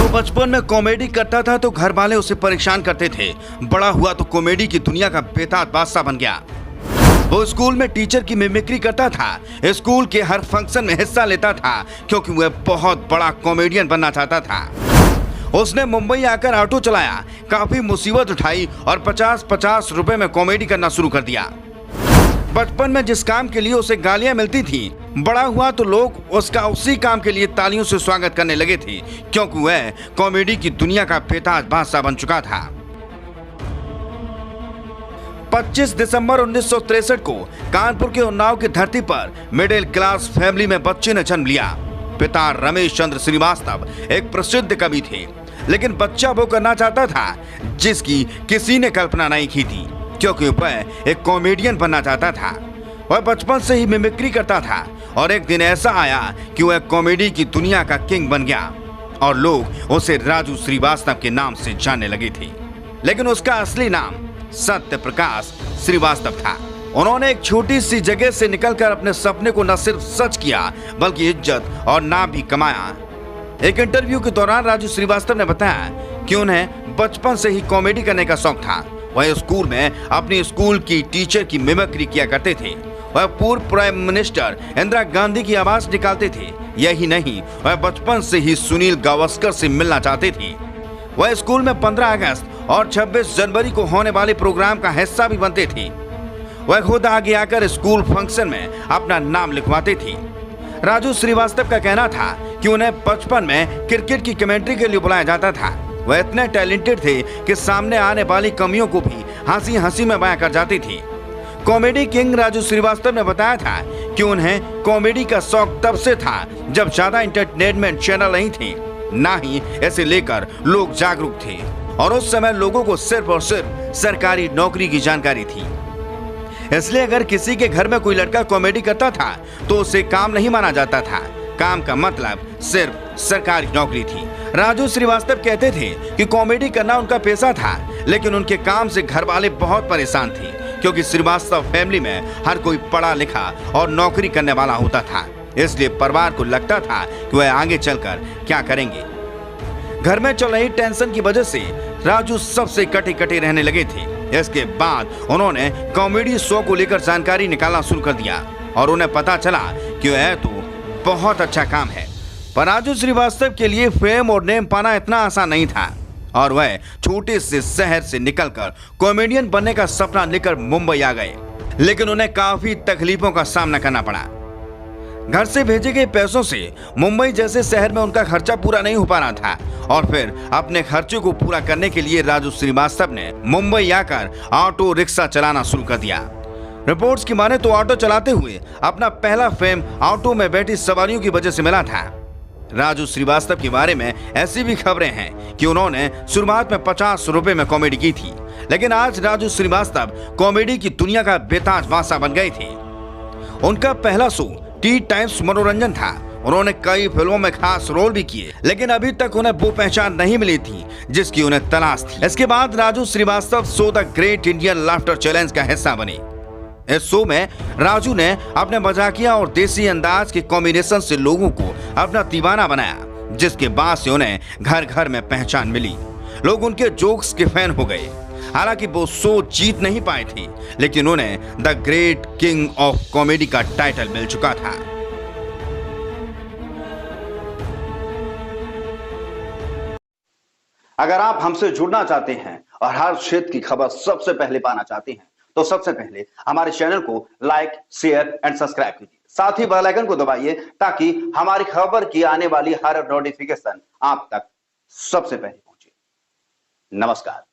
वो बचपन में कॉमेडी करता था तो घर वाले उसे परेशान करते थे। बड़ा हुआ तो कॉमेडी की दुनिया का बेताज बादशाह बन गया। वो स्कूल में टीचर की मिमिक्री करता था। स्कूल के हर फंक्शन में हिस्सा लेता था क्योंकि वह बहुत बड़ा कॉमेडियन बनना चाहता था। उसने मुंबई आकर ऑटो चलाया, काफी मुसीबत उठाई और 50-50 रुपए में कॉमेडी करना शुरू कर दिया। बचपन में जिस काम के लिए उसे गालियां मिलती थी, बड़ा हुआ तो लोग उसका उसी काम के लिए तालियों से स्वागत करने लगे थे क्योंकि वह कॉमेडी की दुनिया का बेताज बादशाह बन चुका था। 25 दिसंबर 1963 को कानपुर के उन्नाव की धरती पर मिडिल क्लास फैमिली में बच्चे ने जन्म लिया। पिता रमेश चंद्र श्रीवास्तव एक प्रसिद्ध कवि थे, लेकिन बच्चा वो करना चाहता था जिसकी किसी ने कल्पना नहीं की थी क्योंकि वह एक कॉमेडियन बनना चाहता था। वह बचपन से ही मिमिक्री करता था और एक दिन ऐसा आया कि वह कॉमेडी की दुनिया का किंग बन गया और लोग उसे राजू श्रीवास्तव के नाम से जानने लगे थे। लेकिन उसका असली नाम सत्य प्रकाश श्रीवास्तव था। उन्होंने एक छोटी सी जगह से निकलकर अपने सपने को न सिर्फ सच किया बल्कि इज्जत और नाम भी कमाया। एक इंटरव्यू के दौरान राजू श्रीवास्तव ने बताया कि उन्हें बचपन से ही कॉमेडी करने का शौक था। वह स्कूल में अपनी स्कूल की टीचर की मिमिक्री किया करते थे। वह पूर्व प्राइम मिनिस्टर इंदिरा गांधी की आवाज निकालते थे। यही नहीं, वह बचपन से ही सुनील गावस्कर से मिलना चाहते थे। वह स्कूल में 15 अगस्त और 26 जनवरी को होने वाले प्रोग्राम का हिस्सा भी बनते थे। वह खुद आगे आकर स्कूल फंक्शन में अपना नाम लिखवाते थे। राजू श्रीवास्तव का कहना था कि उन्हें बचपन में क्रिकेट की कमेंट्री के लिए बुलाया जाता था। वह इतने टैलेंटेड थे कि सामने आने वाली कमियों को भी हंसी हंसी में बयां कर जाते थे। कॉमेडी किंग राजू श्रीवास्तव ने बताया था कि उन्हें कॉमेडी का शौक तब से था जब ज्यादा एंटरटेनमेंट चैनल नहीं थे, ना ही इसे लेकर लोग जागरूक थे और उस समय लोगों को सिर्फ और सिर्फ सरकारी नौकरी की जानकारी थी। इसलिए अगर किसी के घर में कोई लड़का कॉमेडी करता था तो उसे काम नहीं माना जाता था। काम का मतलब सिर्फ सरकारी नौकरी थी। राजू श्रीवास्तव कहते थे कि कॉमेडी करना उनका पेशा था, लेकिन उनके काम से घर वाले बहुत परेशान थे क्योंकि श्रीवास्तव फैमिली में हर कोई पढ़ा लिखा और नौकरी करने वाला होता था। इसलिए परिवार को लगता था कि वह आगे चलकर क्या करेंगे। घर में चल रही टेंशन की वजह से राजू सबसे कटे कटे रहने लगे थे। इसके बाद उन्होंने कॉमेडी शो को लेकर जानकारी निकालना शुरू कर दिया और उन्हें पता चला कि यह तो बहुत अच्छा काम है। पर राजू श्रीवास्तव के लिए फेम और नेम पाना इतना आसान नहीं था और वह छोटे से शहर से निकलकर कॉमेडियन बनने का सपना लेकर मुंबई आ गए। लेकिन उन्हें काफी तकलीफों का सामना करना पड़ा। घर से भेजे गए पैसों से मुंबई जैसे शहर में उनका खर्चा पूरा नहीं हो पा रहा था और फिर अपने खर्चे को पूरा करने के लिए राजू श्रीवास्तव ने मुंबई आकर ऑटो रिक्शा चलाना शुरू कर दिया। रिपोर्ट्स की माने तो ऑटो चलाते हुए अपना पहला फेम ऑटो में बैठी सवारियों की वजह से मिला था। राजू श्रीवास्तव के बारे में ऐसी भी खबरें हैं कि उन्होंने शुरुआत में 50 रुपए में कॉमेडी की थी, लेकिन आज राजू श्रीवास्तव कॉमेडी की दुनिया का बेताज बादशाह बन गए थे। उनका पहला शो टी टाइम्स मनोरंजन था। उन्होंने कई फिल्मों में खास रोल भी किए, लेकिन अभी तक उन्हें वो पहचान नहीं मिली थी जिसकी उन्हें तलाश थी। इसके बाद Raju Srivastava show the great Indian laughter challenge का हिस्सा बने। इस शो में राजू ने अपने मजाकिया और देसी अंदाज के कॉम्बिनेशन से लोगों को अपना दीवाना बनाया, जिसके बाद से उन्हें घर घर में पहचान मिली। लोग उनके जोक्स के फैन हो गए। हालांकि वो शो जीत नहीं पाए थे, लेकिन उन्हें the great king of comedy का टाइटल मिल चुका था। अगर आप हमसे जुड़ना चाहते हैं और हर क्षेत्र की खबर सबसे पहले पाना चाहते हैं तो सबसे पहले हमारे चैनल को लाइक, शेयर एंड सब्सक्राइब कीजिए। साथ ही बेल आइकन को दबाइए ताकि हमारी खबर की आने वाली हर नोटिफिकेशन आप तक सबसे पहले पहुंचे। नमस्कार।